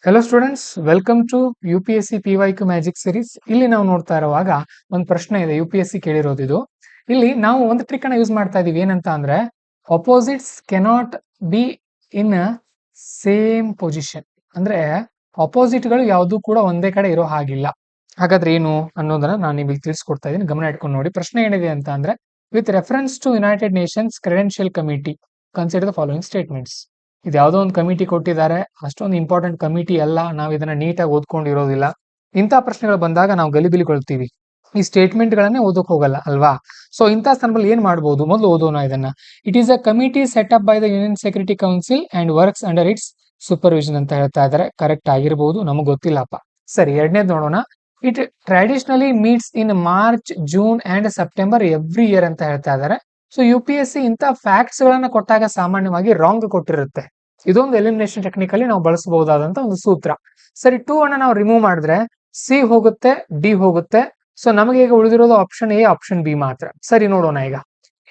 Hello students, welcome to U P S C PYQ magic series. ಇಲ್ಲಿ ನಾವು ನೋಡ್ತಾ ಇರುವಾಗ ಒಂದು ಪ್ರಶ್ನೆ ಇದೆ, ಯು ಪಿ ಎಸ್ ಸಿ ಕೇಳಿರೋದು ಇದು. ಇಲ್ಲಿ ನಾವು ಒಂದು ಟ್ರಿಕ್ ಅನ್ನ ಯೂಸ್ ಮಾಡ್ತಾ ಇದೀವಿ. ಏನಂತ ಅಂದ್ರೆ, opposites cannot be in same position. ಅಂದ್ರೆ ಅಪೋಸಿಟ್ಗಳು ಯಾವುದು ಕೂಡ ಒಂದೇ ಕಡೆ ಇರೋ ಹಾಗಿಲ್ಲ. ಹಾಗಾದ್ರೆ ಏನು ಅನ್ನೋದನ್ನ ನಾನು ನಿಮಗೆ ತಿಳಿಸ್ಕೊಡ್ತಾ ಇದ್ದೀನಿ, ಗಮನ ಇಟ್ಕೊಂಡು ನೋಡಿ. ಪ್ರಶ್ನೆ ಏನಿದೆ ಅಂತ ಅಂದ್ರೆ, with reference to United Nations credential committee consider the following statements. ಇದು ಯಾವುದೋ ಒಂದು ಕಮಿಟಿ ಕೊಟ್ಟಿದ್ದಾರೆ, ಅಷ್ಟೊಂದು ಇಂಪಾರ್ಟೆಂಟ್ ಕಮಿಟಿ ಅಲ್ಲ, ನಾವು ಇದನ್ನ ನೀಟಾಗಿ ಓದ್ಕೊಂಡಿರೋದಿಲ್ಲ. ಇಂಥ ಪ್ರಶ್ನೆಗಳು ಬಂದಾಗ ನಾವು ಗಲಿಬಿಲಿಗೊಳ್ತೀವಿ, ಈ ಸ್ಟೇಟ್ಮೆಂಟ್ ಗಳನ್ನೇ ಓದಕ್ ಹೋಗಲ್ಲ ಅಲ್ವಾ. ಸೊ ಇಂಥ ಸಂದರ್ಭದಲ್ಲಿ ಏನ್ ಮಾಡಬಹುದು, ಮೊದಲು ಓದೋಣ ಇದನ್ನ. It is a committee set up by the union security council and works under its supervision ಅಂತ ಹೇಳ್ತಾ ಇದ್ದಾರೆ. ಕರೆಕ್ಟ್ ಆಗಿರಬಹುದು, ನಮಗ್ ಗೊತ್ತಿಲ್ಲಪ್ಪ. ಸರಿ, ಎರಡನೇದು ನೋಡೋಣ. It traditionally meets in March, June and September every year ಅಂತ ಹೇಳ್ತಾ ಇದ್ದಾರೆ. So U P S C ಇಂಥ ಫ್ಯಾಕ್ಟ್ಸ್ ಗಳನ್ನ ಕೊಟ್ಟಾಗ ಸಾಮಾನ್ಯವಾಗಿ ರಾಂಗ್ ಕೊಟ್ಟಿರುತ್ತೆ. ಇದೊಂದು ಎಲಿಮಿನೇಷನ್ ಟೆಕ್ನಿಕಲಿ ನಾವು ಬಳಸಬಹುದಾದಂತ ಒಂದು ಸೂತ್ರ. ಸರಿ, 2 ಅನ್ನ ನಾವು ರಿಮೂವ್ ಮಾಡಿದ್ರೆ ಸಿ ಹೋಗುತ್ತೆ, ಡಿ ಹೋಗುತ್ತೆ. ಸೊ ನಮಗೆ ಈಗ ಉಳಿದಿರೋದು ಆಪ್ಷನ್ ಎ, ಆಪ್ಷನ್ ಬಿ ಮಾತ್ರ. ಸರಿ, ನೋಡೋಣ ಈಗ.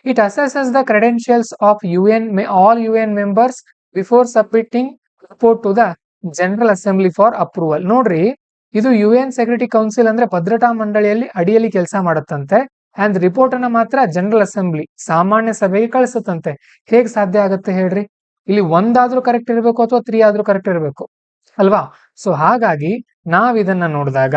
It assesses the credentials of all UN members before submitting report to the general assembly for approval. ನೋಡ್ರಿ, ಇದು UN ಸೆಕ್ಯೂರಿಟಿ ಕೌನ್ಸಿಲ್ ಅಂದ್ರೆ ಭದ್ರತಾ ಮಂಡಳಿಯಲ್ಲಿ ಅಡಿಯಲ್ಲಿ ಕೆಲಸ ಮಾಡುತ್ತಂತೆ. ಅಂಡ್ ರಿಪೋರ್ಟ್ ಅನ್ನ ಮಾತ್ರ ಜನರಲ್ ಅಸೆಂಬ್ಲಿ, ಸಾಮಾನ್ಯ ಸಭೆಗೆ ಕಳಿಸುತ್ತಂತೆ. ಹೇಗ್ ಸಾಧ್ಯ ಆಗುತ್ತೆ ಹೇಳ್ರಿ? ಇಲ್ಲಿ ಒಂದಾದ್ರೂ ಕರೆಕ್ಟ್ ಇರಬೇಕು ಅಥವಾ 3 ಆದ್ರೂ ಕರೆಕ್ಟ್ ಇರಬೇಕು ಅಲ್ವಾ. ಸೊ ಹಾಗಾಗಿ ನಾವ್ ಇದನ್ನ ನೋಡಿದಾಗ,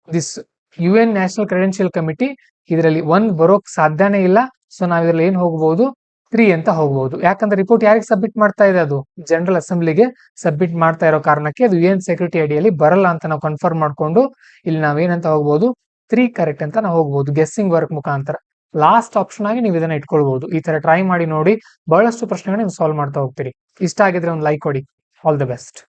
this UN national credential committee, ಇದರಲ್ಲಿ 1 ಬರೋಕ್ ಸಾಧ್ಯನೇ ಇಲ್ಲ. ಸೊ ನಾವ್ ಇದ್ರಲ್ಲಿ ಏನ್ ಹೋಗ್ಬಹುದು, 3 ಅಂತ ಹೋಗ್ಬಹುದು. ಯಾಕಂದ್ರೆ ರಿಪೋರ್ಟ್ ಯಾರಿಗೆ ಸಬ್ಮಿಟ್ ಮಾಡ್ತಾ ಇದೆ, ಅದು ಜನರಲ್ ಅಸೆಂಬ್ಲಿಗೆ ಸಬ್ಮಿಟ್ ಮಾಡ್ತಾ ಇರೋ ಕಾರಣಕ್ಕೆ ಅದು UN ಸೆಕ್ಯೂರಿಟಿ ಅಡಿಯಲ್ಲಿ ಬರಲ್ಲ ಅಂತ ನಾವು ಕನ್ಫರ್ಮ್ ಮಾಡ್ಕೊಂಡು ಇಲ್ಲಿ ನಾವೇನಂತ ಹೋಗ್ಬೋದು, 3 ಕರೆಕ್ಟ್ ಅಂತ ನಾವು ಹೋಗ್ಬೋದು ಗೆಸ್ಸಿಂಗ್ ವರ್ಕ್ ಮುಖಾಂತರ. ಲಾಸ್ಟ್ ಆಪ್ಷನ್ ಆಗಿ ನೀವು ಇದನ್ನ ಇಟ್ಕೊಳ್ಬಹುದು. ಈ ತರ ಟ್ರೈ ಮಾಡಿ ನೋಡಿ, ಬಹಳಷ್ಟು ಪ್ರಶ್ನೆಗಳನ್ನ ನೀವು ಸಾಲ್ವ್ ಮಾಡ್ತಾ ಹೋಗ್ತೀರಿ. ಇಷ್ಟ ಆಗಿದ್ರೆ ಒಂದು ಲೈಕ್ ಕೊಡಿ. All the best.